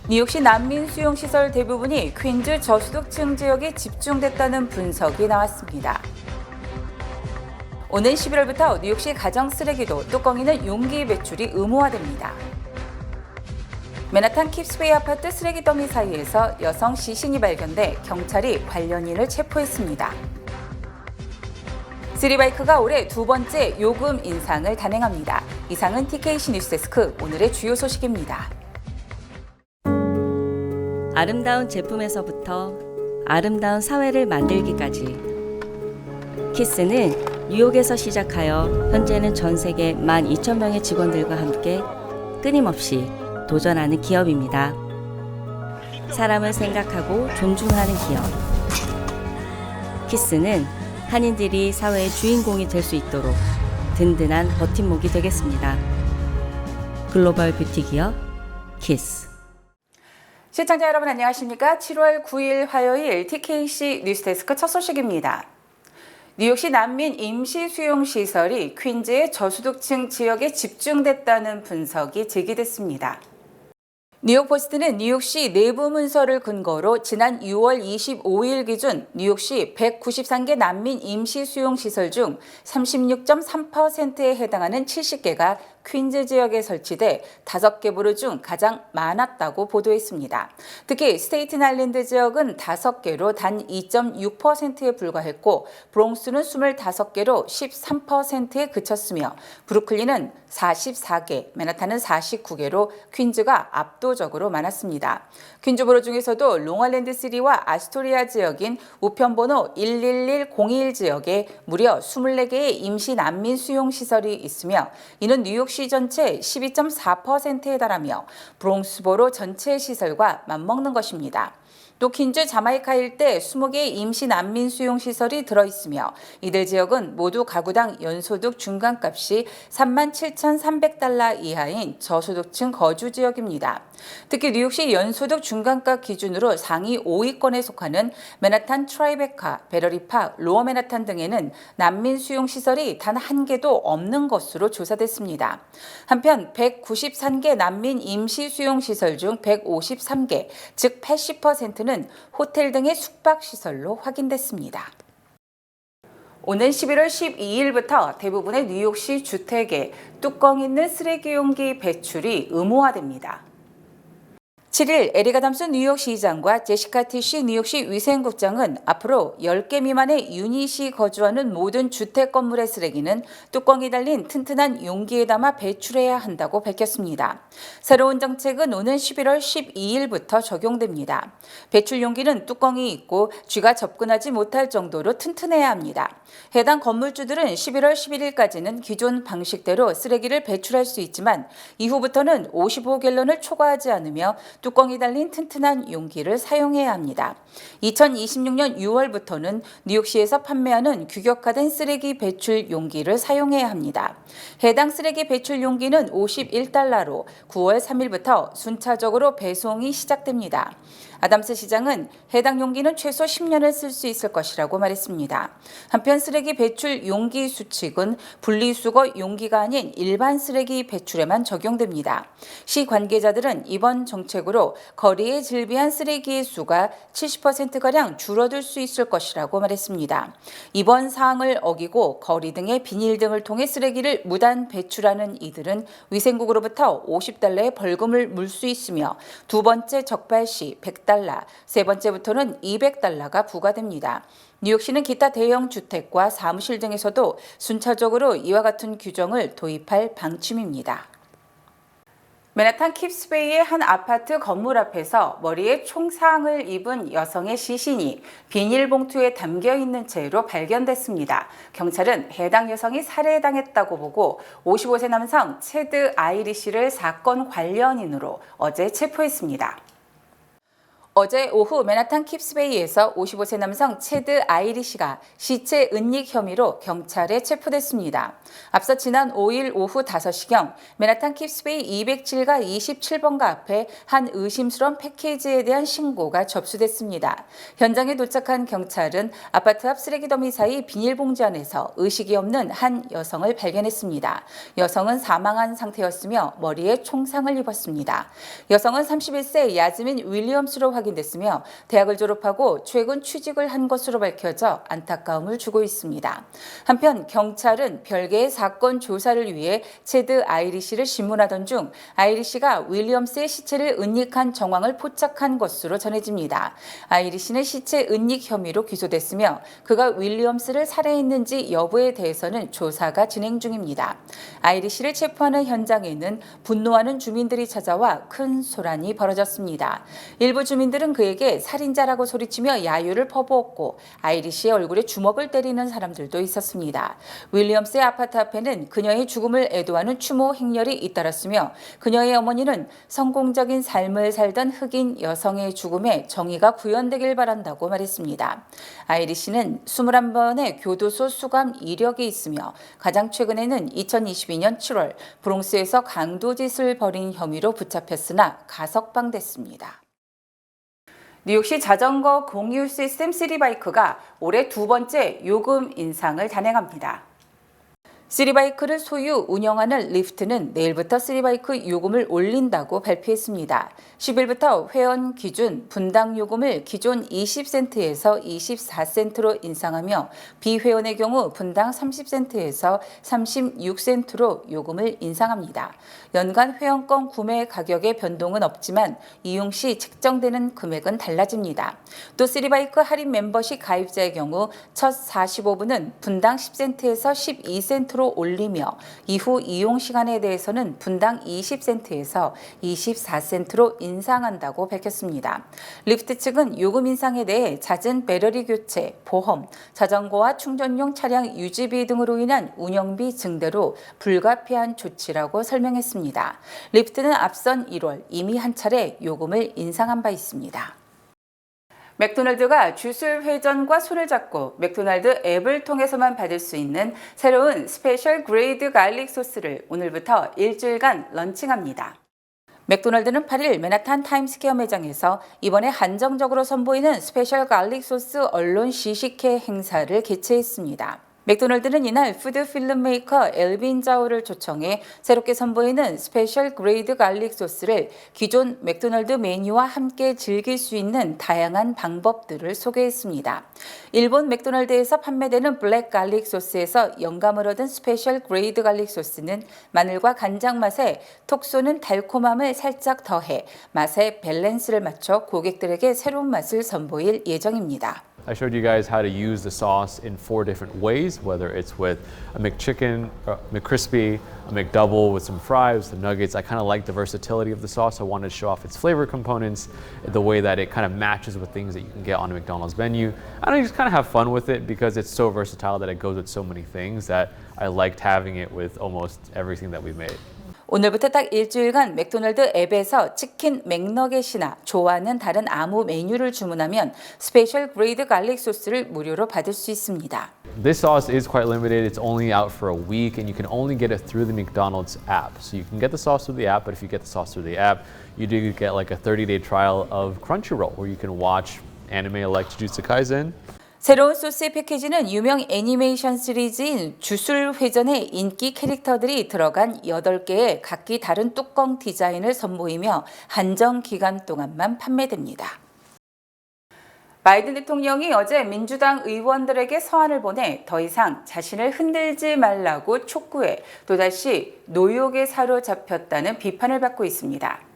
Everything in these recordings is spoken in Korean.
뉴욕시 난민 수용시설 대부분이 퀸즈 저소득층 지역에 집중됐다는 분석이 나왔습니다. 오는 11월부터 뉴욕시 가정 쓰레기도 뚜껑 있는 용기 배출이 의무화됩니다. 맨하탄 킵스웨이 아파트 쓰레기 더미 사이에서 여성 시신이 발견돼 경찰이 관련인을 체포했습니다. 쓰리바이크가 올해 두 번째 요금 인상을 단행합니다. 이상은 TKC 뉴스데스크 오늘의 주요 소식입니다. 아름다운 제품에서부터 아름다운 사회를 만들기까지 키스는 뉴욕에서 시작하여 현재는 전 세계 12,000명의 직원들과 함께 끊임없이 도전하는 기업입니다. 사람을 생각하고 존중하는 기업. 키스는 한인들이 사회의 주인공이 될 수 있도록 든든한 버팀목이 되겠습니다. 글로벌 뷰티 기업 키스. 시청자 여러분 안녕하십니까? 7월 9일 화요일 TKC 뉴스데스크 첫 소식입니다. 뉴욕시 난민 임시수용시설이 퀸즈의 저소득층 지역에 집중됐다는 분석이 제기됐습니다. 뉴욕포스트는 뉴욕시 내부 문서를 근거로 지난 6월 25일 기준 뉴욕시 193개 난민 임시수용시설 중 36.3%에 해당하는 70개가 퀸즈 지역에 설치돼 5개 보로 중 가장 많았다고 보도했습니다. 특히 스테이튼 아일랜드 지역은 5개로 단 2.6%에 불과했고 브롱스는 25개로 13%에 그쳤으며 브루클린은 44개, 맨하탄은 49개로 퀸즈가 압도적으로 많았습니다. 퀸즈 보로 중에서도 롱아일랜드 시리와 아스토리아 지역인 우편번호 11101 지역에 무려 24개의 임시 난민 수용시설이 있으며 이는 뉴욕시 전체 12.4%에 달하며 브롱스보로 전체 시설과 맞먹는 것입니다. 또 퀸즈 자마이카 일대 20개의 임시 난민 수용시설이 들어있으며 이들 지역은 모두 가구당 연소득 중간값이 37,300달러 이하인 저소득층 거주 지역입니다. 특히 뉴욕시 연소득 중간값 기준으로 상위 5위권에 속하는 맨하탄 트라이베카, 베러리팍, 로어 맨하탄 등에는 난민 수용시설이 단 한 개도 없는 것으로 조사됐습니다. 한편 193개 난민 임시 수용시설 중 153개, 즉 80%는 호텔 등의 숙박시설로 확인됐습니다. 오는 11월 12일부터 대부분의 뉴욕시 주택에 뚜껑 있는 쓰레기 용기 배출이 의무화됩니다. 7일 에릭 아담스 뉴욕시장과 제시카 티시 뉴욕시 위생국장은 앞으로 10개 미만의 유닛이 거주하는 모든 주택 건물의 쓰레기는 뚜껑이 달린 튼튼한 용기에 담아 배출해야 한다고 밝혔습니다. 새로운 정책은 오는 11월 12일부터 적용됩니다. 배출 용기는 뚜껑이 있고 쥐가 접근하지 못할 정도로 튼튼해야 합니다. 해당 건물주들은 11월 11일까지는 기존 방식대로 쓰레기를 배출할 수 있지만 이후부터는 55갤런을 초과하지 않으며 뚜껑이 달린 튼튼한 용기를 사용해야 합니다. 2026년 6월부터는 뉴욕시에서 판매하는 규격화된 쓰레기 배출 용기를 사용해야 합니다. 해당 쓰레기 배출 용기는 $51로 9월 3일부터 순차적으로 배송이 시작됩니다. 아담스 시장은 해당 용기는 최소 10년을 쓸 수 있을 것이라고 말했습니다. 한편 쓰레기 배출 용기 수칙은 분리수거 용기가 아닌 일반 쓰레기 배출에만 적용됩니다. 시 관계자들은 이번 정책으로 거리에 질비한 쓰레기의 수가 70%가량 줄어들 수 있을 것이라고 말했습니다. 이번 사항을 어기고 거리 등의 비닐 등을 통해 쓰레기를 무단 배출하는 이들은 위생국으로부터 $50의 벌금을 물 수 있으며 두 번째 적발 시 $100, 세 번째부터는 $200가 부과됩니다. 뉴욕시는 기타 대형 주택과 사무실 등에서도 순차적으로 이와 같은 규정을 도입할 방침입니다. 맨하탄 킵스베이의 한 아파트 건물 앞에서 머리에 총상을 입은 여성의 시신이 비닐봉투에 담겨 있는 채로 발견됐습니다. 경찰은 해당 여성이 살해당했다고 보고 55세 남성 체드 아이리시를 사건 관련인으로 어제 체포했습니다. 어제 오후 맨하탄 킵스베이에서 55세 남성 체드 아이리시가 시체 은닉 혐의로 경찰에 체포됐습니다. 앞서 지난 5일 오후 5시경 맨하탄 킵스베이 207가 27번가 앞에 한 의심스러운 패키지에 대한 신고가 접수됐습니다. 현장에 도착한 경찰은 아파트 앞 쓰레기 더미 사이 비닐봉지 안에서 의식이 없는 한 여성을 발견했습니다. 여성은 사망한 상태였으며 머리에 총상을 입었습니다. 여성은 31세 야즈민 윌리엄스로 확인됐으며 대학을 졸업하고 최근 취직을 한 것으로 밝혀져 안타까움을 주고 있습니다. 한편 경찰은 별개의 사건 조사를 위해 체드 아이리시를 신문하던 중 아이리시가 윌리엄스의 시체를 은닉한 정황을 포착한 것으로 전해집니다. 아이리시는 시체 은닉 혐의로 기소됐으며 그가 윌리엄스를 살해했는지 여부에 대해서는 조사가 진행 중입니다. 아이리시를 체포하는 현장에는 분노하는 주민들이 찾아와 큰 소란이 벌어졌습니다. 일부 주민들은 그에게 살인자라고 소리치며 야유를 퍼부었고 아이리시의 얼굴에 주먹을 때리는 사람들도 있었습니다. 윌리엄스의 아파트 앞에는 그녀의 죽음을 애도하는 추모 행렬이 잇따랐으며 그녀의 어머니는 성공적인 삶을 살던 흑인 여성의 죽음에 정의가 구현되길 바란다고 말했습니다. 아이리시는 21번의 교도소 수감 이력이 있으며 가장 최근에는 2022년 7월 브롱스에서 강도짓을 벌인 혐의로 붙잡혔으나 가석방됐습니다. 뉴욕시 자전거 공유 시스템 시리바이크가 올해 두 번째 요금 인상을 단행합니다. 시리바이크를 소유 운영하는 리프트는 내일부터 시리바이크 요금을 올린다고 발표했습니다. 10일부터 회원 기준 분당 요금을 기존 20센트에서 24센트로 인상하며 비회원의 경우 분당 30센트에서 36센트로 요금을 인상합니다. 연간 회원권 구매 가격의 변동은 없지만 이용 시 책정되는 금액은 달라집니다. 또 시리바이크 할인 멤버십 가입자의 경우 첫 45분은 분당 10센트에서 12센트로 올리며 이후 이용 시간에 대해서는 분당 20센트에서 24센트로 인상한다고 밝혔습니다. 리프트 측은 요금 인상에 대해 잦은 배터리 교체, 보험, 자전거와 충전용 차량 유지비 등으로 인한 운영비 증대로 불가피한 조치라고 설명했습니다. 리프트는 앞선 1월 이미 한 차례 요금을 인상한 바 있습니다. 맥도날드가 주술 회전과 손을 잡고 맥도날드 앱을 통해서만 받을 수 있는 새로운 스페셜 그레이드 갈릭 소스를 오늘부터 일주일간 런칭합니다. 맥도날드는 8일 맨하탄 타임스퀘어 매장에서 이번에 한정적으로 선보이는 스페셜 갈릭 소스 언론 시식회 행사를 개최했습니다. 맥도날드는 이날 푸드 필름 메이커 엘빈 자오를 초청해 새롭게 선보이는 스페셜 그레이드 갈릭 소스를 기존 맥도날드 메뉴와 함께 즐길 수 있는 다양한 방법들을 소개했습니다. 일본 맥도날드에서 판매되는 블랙 갈릭 소스에서 영감을 얻은 스페셜 그레이드 갈릭 소스는 마늘과 간장 맛에 톡 쏘는 달콤함을 살짝 더해 맛의 밸런스를 맞춰 고객들에게 새로운 맛을 선보일 예정입니다. I showed you guys how to use the sauce in 4 different ways, whether it's with a McChicken, McCrispy, a McDouble with some fries, the nuggets. I kind of like the versatility of the sauce. I wanted to show off its flavor components, the way that it kind of matches with things that you can get on a McDonald's menu. And I just kind of have fun with it because it's so versatile that it goes with so many things that I liked having it with almost everything that we've made. 오늘부터 딱 일주일간 맥도날드 앱에서 치킨 맥너겟이나 좋아하는 다른 아무 메뉴를 주문하면 스페셜 그레이드 갈릭 소스를 무료로 받을 수 있습니다. This sauce is quite limited. It's only out for a week and you can only get it through the McDonald's app. So you can get the sauce through the app, but if you get the sauce through the app, you do get like a 30-day trial of Crunchyroll where you can watch anime like Jujutsu Kaisen. 새로운 소스의 패키지는 유명 애니메이션 시리즈인 주술 회전의 인기 캐릭터들이 들어간 8개의 각기 다른 뚜껑 디자인을 선보이며 한정 기간 동안만 판매됩니다. 바이든 대통령이 어제 민주당 의원들에게 서한을 보내 더 이상 자신을 흔들지 말라고 촉구해 또다시 노욕에 사로잡혔다는 비판을 받고 있습니다.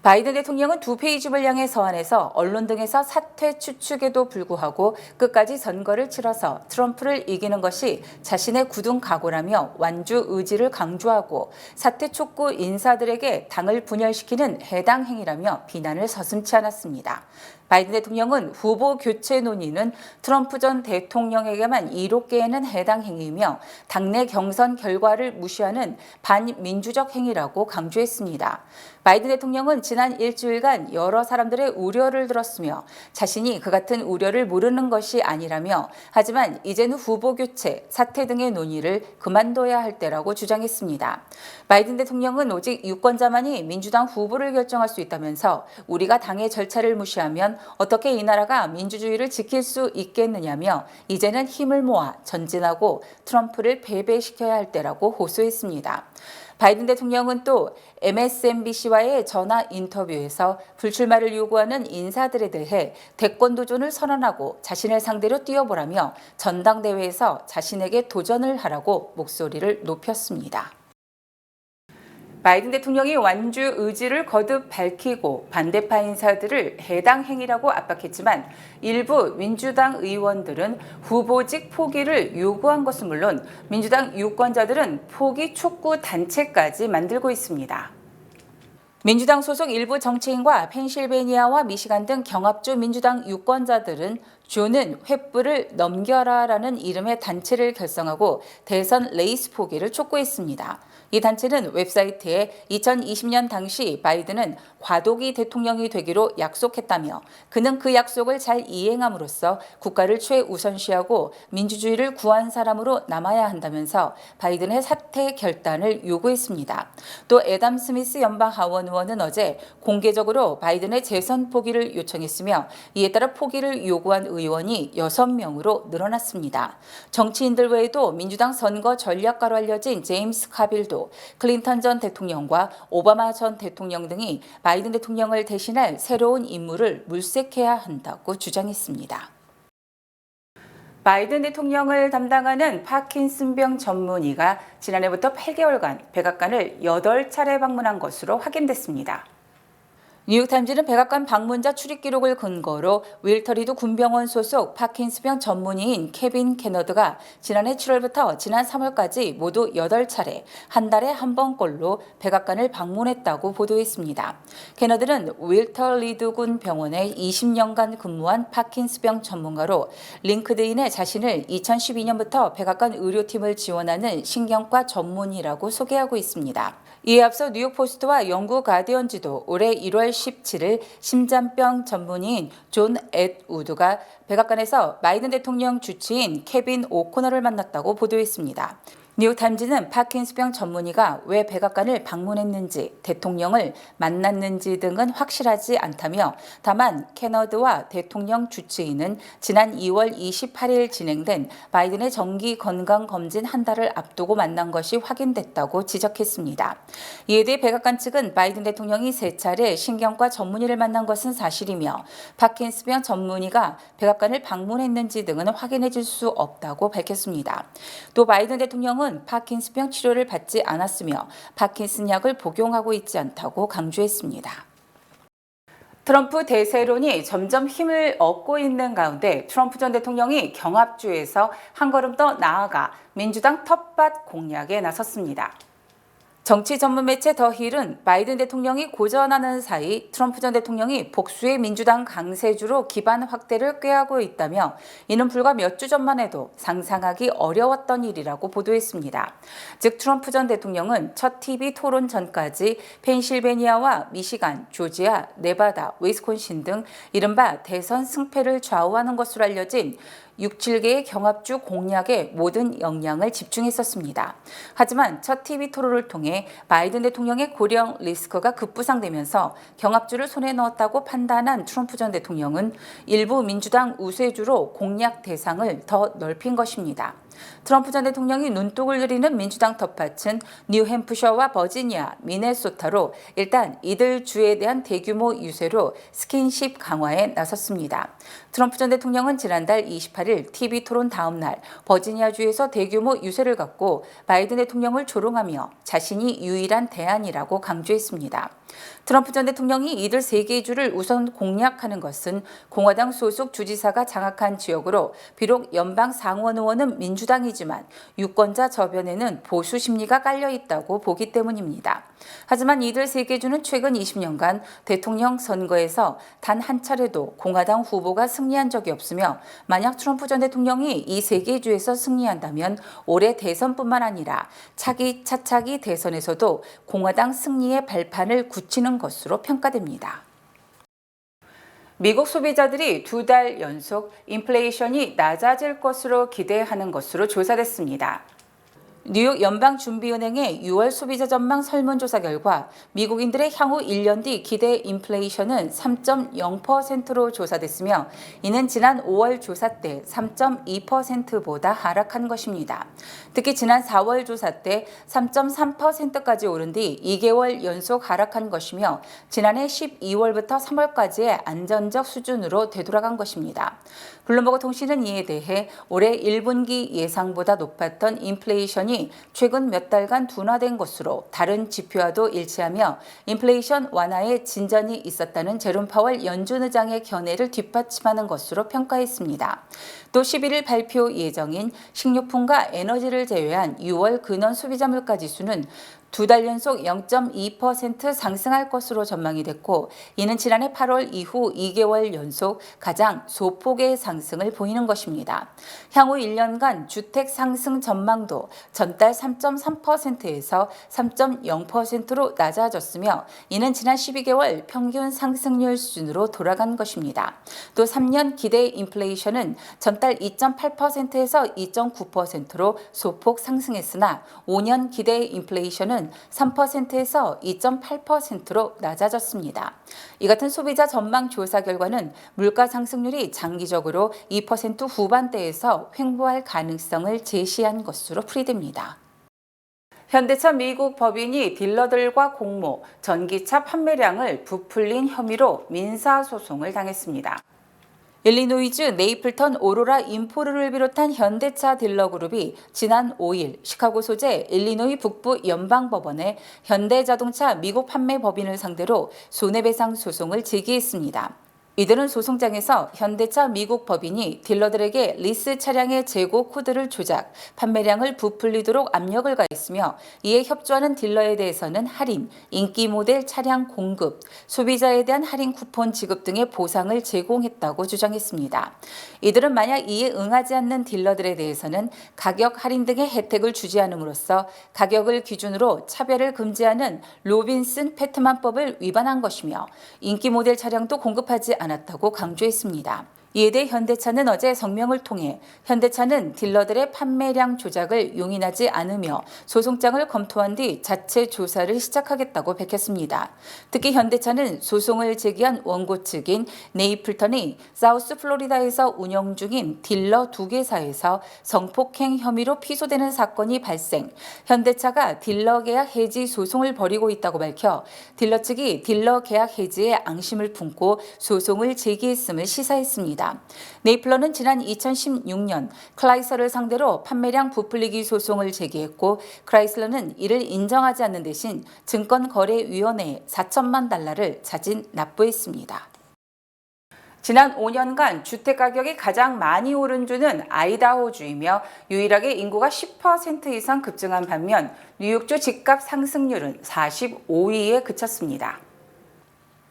바이든 대통령은 2페이지 분량의 서한에서 언론 등에서 사퇴 추측에도 불구하고 끝까지 선거를 치러서 트럼프를 이기는 것이 자신의 굳은 각오라며 완주 의지를 강조하고 사퇴 촉구 인사들에게 당을 분열시키는 해당 행위라며 비난을 서슴지 않았습니다. 바이든 대통령은 후보 교체 논의는 트럼프 전 대통령에게만 이롭게 는 해당 행위이며 당내 경선 결과를 무시하는 반민주적 행위라고 강조했습니다. 바이든 대통령은 지난 일주일간 여러 사람들의 우려를 들었으며 자신이 그 같은 우려를 모르는 것이 아니라며 하지만 이제는 후보 교체, 사퇴 등의 논의를 그만둬야 할 때라고 주장했습니다. 바이든 대통령은 오직 유권자만이 민주당 후보를 결정할 수 있다면서 우리가 당의 절차를 무시하면 어떻게 이 나라가 민주주의를 지킬 수 있겠느냐며 이제는 힘을 모아 전진하고 트럼프를 패배시켜야 할 때라고 호소했습니다. 바이든 대통령은 또 MSNBC와의 전화 인터뷰에서 불출마를 요구하는 인사들에 대해 대권 도전을 선언하고 자신을 상대로 뛰어보라며 전당대회에서 자신에게 도전을 하라고 목소리를 높였습니다. 바이든 대통령이 완주 의지를 거듭 밝히고 반대파 인사들을 해당 행위라고 압박했지만 일부 민주당 의원들은 후보직 포기를 요구한 것은 물론 민주당 유권자들은 포기 촉구 단체까지 만들고 있습니다. 민주당 소속 일부 정치인과 펜실베니아와 미시간 등 경합주 민주당 유권자들은 조는 횃불을 넘겨라라는 이름의 단체를 결성하고 대선 레이스 포기를 촉구했습니다. 이 단체는 웹사이트에 2020년 당시 바이든은 과도기 대통령이 되기로 약속했다며 그는 그 약속을 잘 이행함으로써 국가를 최우선시하고 민주주의를 구한 사람으로 남아야 한다면서 바이든의 사퇴 결단을 요구했습니다. 또 애담 스미스 연방 하원 의원은 어제 공개적으로 바이든의 재선 포기를 요청했으며 이에 따라 포기를 요구한 의원이 6명으로 늘어났습니다. 정치인들 외에도 민주당 선거 전략가로 알려진 제임스 카빌도 클린턴 전 대통령과 오바마 전 대통령 등이 바이든 대통령을 대신할 새로운 인물을 물색해야 한다고 주장했습니다. 바이든 대통령을 담당하는 파킨슨병 전문의가 지난해부터 8개월간 백악관을 8차례 방문한 것으로 확인됐습니다. 뉴욕타임즈는 백악관 방문자 출입 기록을 근거로 윌터리드 군병원 소속 파킨슨병 전문의인 케빈 캐너드가 지난해 7월부터 지난 3월까지 모두 8차례 한 달에 한 번꼴로 백악관을 방문했다고 보도했습니다. 캐너드는 윌터리드 군 병원에 20년간 근무한 파킨슨병 전문가로 링크드인에 자신을 2012년부터 백악관 의료팀을 지원하는 신경과 전문의라고 소개하고 있습니다. 이에 앞서 뉴욕포스트와 영국 가디언지도 올해 1월 17일 심장병 전문의인 존 앳우드가 백악관에서 바이든 대통령 주치인 케빈 오코너를 만났다고 보도했습니다. 뉴욕타임즈는 파킨슨병 전문의가 왜 백악관을 방문했는지 대통령을 만났는지 등은 확실하지 않다며 다만 캐너드와 대통령 주치의는 지난 2월 28일 진행된 바이든의 정기 건강검진 한 달을 앞두고 만난 것이 확인됐다고 지적했습니다. 이에 대해 백악관 측은 바이든 대통령이 3차례 신경과 전문의를 만난 것은 사실이며 파킨슨병 전문의가 백악관을 방문했는지 등은 확인해 줄 수 없다고 밝혔습니다. 또 바이든 대통령은 파킨슨병 치료를 받지 않았으며 파킨슨 약을 복용하고 있지 않다고 강조했습니다. 트럼프 대세론이 점점 힘을 얻고 있는 가운데 트럼프 전 대통령이 경합주에서 한 걸음 더 나아가 민주당 텃밭 공략에 나섰습니다. 정치 전문 매체 더 힐은 바이든 대통령이 고전하는 사이 트럼프 전 대통령이 복수의 민주당 강세주로 기반 확대를 꾀하고 있다며 이는 불과 몇 주 전만 해도 상상하기 어려웠던 일이라고 보도했습니다. 즉 트럼프 전 대통령은 첫 TV 토론 전까지 펜실베니아와 미시간, 조지아, 네바다, 위스콘신 등 이른바 대선 승패를 좌우하는 것으로 알려진 6, 7개의 경합주 공략에 모든 역량을 집중했었습니다. 하지만 첫 TV 토론을 통해 바이든 대통령의 고령 리스크가 급부상되면서 경합주를 손에 넣었다고 판단한 트럼프 전 대통령은 일부 민주당 우세주로 공략 대상을 더 넓힌 것입니다. 트럼프 전 대통령이 눈독을 들이는 민주당 텃밭은 뉴햄프셔와 버지니아, 미네소타로 일단 이들 주에 대한 대규모 유세로 스킨십 강화에 나섰습니다. 트럼프 전 대통령은 지난달 28일 TV 토론 다음 날 버지니아주에서 대규모 유세를 갖고 바이든 대통령을 조롱하며 자신이 유일한 대안이라고 강조했습니다. 트럼프 전 대통령이 이들 3개의 주를 우선 공략하는 것은 공화당 소속 주지사가 장악한 지역으로 비록 연방 상원 의원은 민주당이지만 유권자 저변에는 보수 심리가 깔려 있다고 보기 때문입니다. 하지만 이들 세 개 주는 최근 20년간 대통령 선거에서 단 한 차례도 공화당 후보가 승리한 적이 없으며 만약 트럼프 전 대통령이 이 세 개 주에서 승리한다면 올해 대선뿐만 아니라 차기 대선에서도 공화당 승리의 발판을 굳히는 것으로 평가됩니다. 미국 소비자들이 2달 연속 인플레이션이 낮아질 것으로 기대하는 것으로 조사됐습니다. 뉴욕 연방준비은행의 6월 소비자 전망 설문조사 결과 미국인들의 향후 1년 뒤 기대 인플레이션은 3.0%로 조사됐으며 이는 지난 5월 조사 때 3.2%보다 하락한 것입니다. 특히 지난 4월 조사 때 3.3%까지 오른 뒤 2개월 연속 하락한 것이며 지난해 12월부터 3월까지의 안전적 수준으로 되돌아간 것입니다. 블룸버그 통신은 이에 대해 올해 1분기 예상보다 높았던 인플레이션이 최근 몇 달간 둔화된 것으로 다른 지표와도 일치하며 인플레이션 완화에 진전이 있었다는 제롬 파월 연준 의장의 견해를 뒷받침하는 것으로 평가했습니다. 또 11일 발표 예정인 식료품과 에너지를 제외한 6월 근원 소비자 물가 지수는 2달 연속 0.2% 상승할 것으로 전망이 됐고 이는 지난해 8월 이후 2개월 연속 가장 소폭의 상승을 보이는 것입니다. 향후 1년간 주택 상승 전망도 전달 3.3%에서 3.0%로 낮아졌으며 이는 지난 12개월 평균 상승률 수준으로 돌아간 것입니다. 또 3년 기대 인플레이션은 전달 2.8%에서 2.9%로 소폭 상승했으나 5년 기대 인플레이션은 3%에서 2.8%로 낮아졌습니다. 이 같은 소비자 전망 조사 결과는 물가 상승률이 장기적으로 2% 후반대에서 횡보할 가능성을 제시한 것으로 풀이됩니다. 현대차 미국 법인이 딜러들과 공모, 전기차 판매량을 부풀린 혐의로 민사소송을 당했습니다. 일리노이주 네이플턴 오로라 인포르를 비롯한 현대차 딜러그룹이 지난 5일 시카고 소재 일리노이 북부 연방법원에 현대자동차 미국 판매 법인을 상대로 손해배상 소송을 제기했습니다. 이들은 소송장에서 현대차 미국 법인이 딜러들에게 리스 차량의 재고 코드를 조작, 판매량을 부풀리도록 압력을 가했으며 이에 협조하는 딜러에 대해서는 할인, 인기 모델 차량 공급, 소비자에 대한 할인 쿠폰 지급 등의 보상을 제공했다고 주장했습니다. 이들은 만약 이에 응하지 않는 딜러들에 대해서는 가격 할인 등의 혜택을 주지 않음으로써 가격을 기준으로 차별을 금지하는 로빈슨 페트만법을 위반한 것이며 인기 모델 차량도 공급하지 않았다고 강조했습니다. 이에 대해 현대차는 어제 성명을 통해 현대차는 딜러들의 판매량 조작을 용인하지 않으며 소송장을 검토한 뒤 자체 조사를 시작하겠다고 밝혔습니다. 특히 현대차는 소송을 제기한 원고 측인 네이플턴이 사우스 플로리다에서 운영 중인 딜러 2개사에서 성폭행 혐의로 피소되는 사건이 발생, 현대차가 딜러 계약 해지 소송을 벌이고 있다고 밝혀 딜러 측이 딜러 계약 해지에 앙심을 품고 소송을 제기했음을 시사했습니다. 네이플러는 지난 2016년 크라이슬러를 상대로 판매량 부풀리기 소송을 제기했고 크라이슬러는 이를 인정하지 않는 대신 증권거래위원회에 $4천만 자진 납부했습니다. 지난 5년간 주택가격이 가장 많이 오른 주는 아이다호주이며 유일하게 인구가 10% 이상 급증한 반면 뉴욕주 집값 상승률은 45위에 그쳤습니다.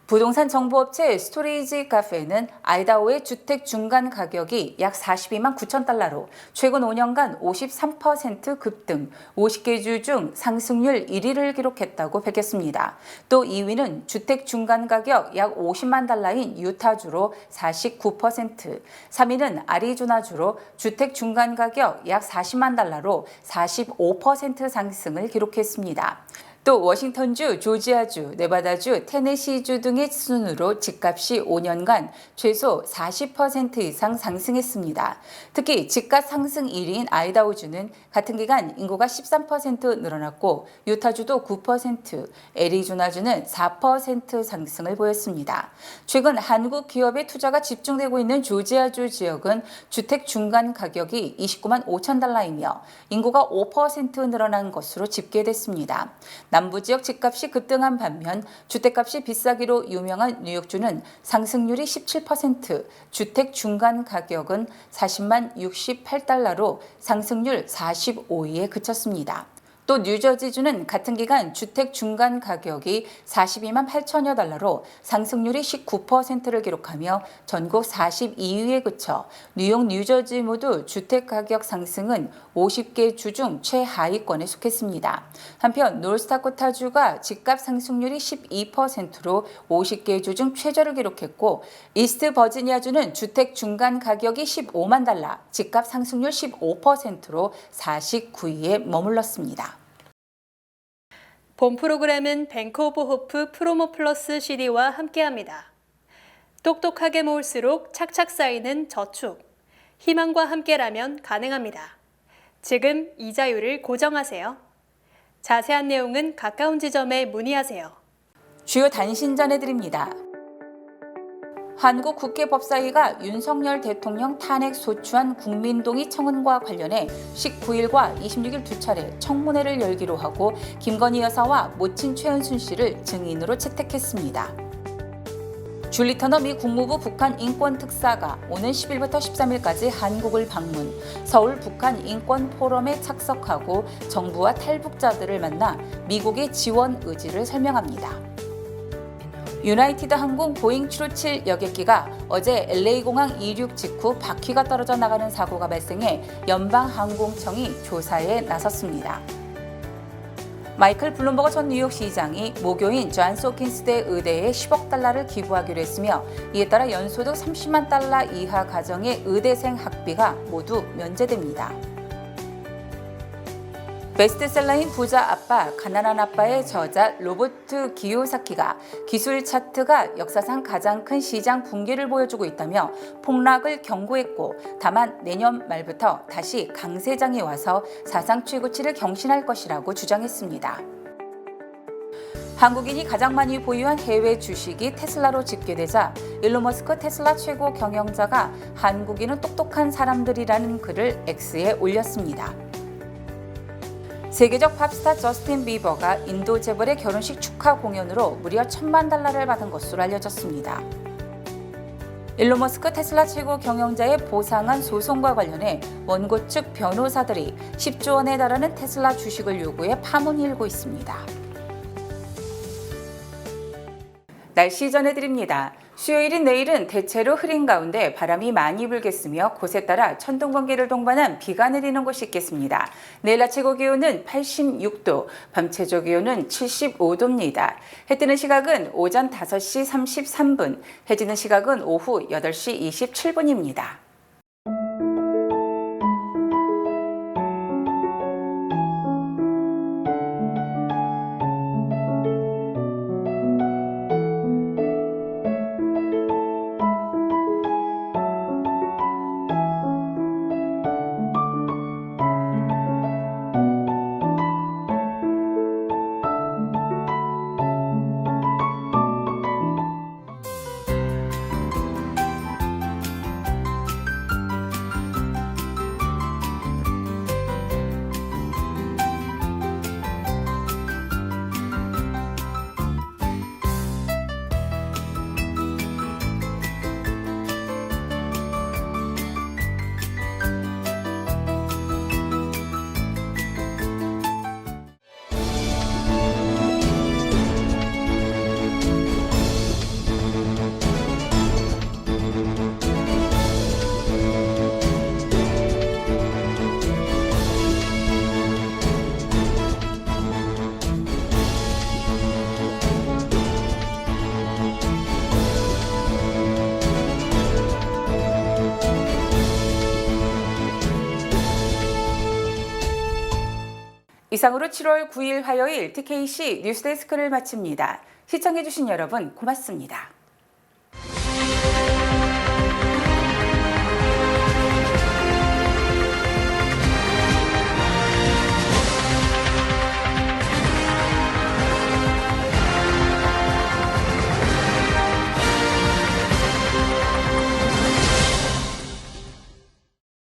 부동산 정보업체 스토리지 카페는 아이다호의 주택 중간 가격이 약 42만 9천 달러로 최근 5년간 53% 급등, 50개 주 중 상승률 1위를 기록했다고 밝혔습니다. 또 2위는 주택 중간 가격 약 50만 달러인 유타주로 49%, 3위는 아리조나주로 주택 중간 가격 약 40만 달러로 45% 상승을 기록했습니다. 또 워싱턴주, 조지아주, 네바다주, 테네시주 등의 순으로 집값이 5년간 최소 40% 이상 상승했습니다. 특히 집값 상승 1위인 아이다호주는 같은 기간 인구가 13% 늘어났고 유타주도 9%, 애리조나주는 4% 상승을 보였습니다. 최근 한국 기업의 투자가 집중되고 있는 조지아주 지역은 주택 중간 가격이 29만 5천 달러이며 인구가 5% 늘어난 것으로 집계됐습니다. 남부지역 집값이 급등한 반면 주택값이 비싸기로 유명한 뉴욕주는 상승률이 17%, 주택 중간 가격은 40만 68달러로 상승률 45위에 그쳤습니다. 또 뉴저지주는 같은 기간 주택 중간 가격이 42만 8천여 달러로 상승률이 19%를 기록하며 전국 42위에 그쳐 뉴욕, 뉴저지 모두 주택 가격 상승은 50개 주 중 최하위권에 속했습니다. 한편 노스다코타주가 집값 상승률이 12%로 50개 주 중 최저를 기록했고 이스트 버지니아주는 주택 중간 가격이 15만 달러, 집값 상승률 15%로 49위에 머물렀습니다. 본 프로그램은 뱅크 오브 호프 프로모 플러스 CD와 함께합니다. 똑똑하게 모을수록 착착 쌓이는 저축. 희망과 함께라면 가능합니다. 지금 이자율을 고정하세요. 자세한 내용은 가까운 지점에 문의하세요. 주요 단신 전해드립니다. 한국 국회 법사위가 윤석열 대통령 탄핵 소추안 국민동의 청원과 관련해 19일과 26일 두 차례 청문회를 열기로 하고 김건희 여사와 모친 최은순 씨를 증인으로 채택했습니다. 줄리 터너 미 국무부 북한 인권 특사가 오는 10일부터 13일까지 한국을 방문, 서울 북한 인권 포럼에 착석하고 정부와 탈북자들을 만나 미국의 지원 의지를 설명합니다. 유나이티드 항공 보잉 757 여객기가 어제 LA공항 이륙 직후 바퀴가 떨어져 나가는 사고가 발생해 연방항공청이 조사에 나섰습니다. 마이클 블룸버그 전 뉴욕시장이 모교인 존스 홉킨스대 의대에 10억 달러를 기부하기로 했으며 이에 따라 연소득 30만 달러 이하 가정의 의대생 학비가 모두 면제됩니다. 베스트셀러인 부자 아빠, 가난한 아빠의 저자 로버트 기요사키가 기술 차트가 역사상 가장 큰 시장 붕괴를 보여주고 있다며 폭락을 경고했고 다만 내년 말부터 다시 강세장이 와서 사상 최고치를 경신할 것이라고 주장했습니다. 한국인이 가장 많이 보유한 해외 주식이 테슬라로 집계되자 일론 머스크 테슬라 최고 경영자가 한국인은 똑똑한 사람들이라는 글을 X에 올렸습니다. 세계적 팝스타 저스틴 비버가 인도 재벌의 결혼식 축하 공연으로 무려 1,000만 달러를 받은 것으로 알려졌습니다. 일론 머스크 테슬라 최고 경영자의 보상안 소송과 관련해 원고 측 변호사들이 10조 원에 달하는 테슬라 주식을 요구해 파문이 일고 있습니다. 날씨 전해드립니다. 수요일인 내일은 대체로 흐린 가운데 바람이 많이 불겠으며 곳에 따라 천둥, 번개를 동반한 비가 내리는 곳이 있겠습니다. 내일 아침 최고 기온은 86도, 밤 최저 기온은 75도입니다. 해 뜨는 시각은 오전 5시 33분, 해 지는 시각은 오후 8시 27분입니다. 이상으로 7월 9일 화요일 TKC 뉴스데스크를 마칩니다. 시청해주신 여러분 고맙습니다.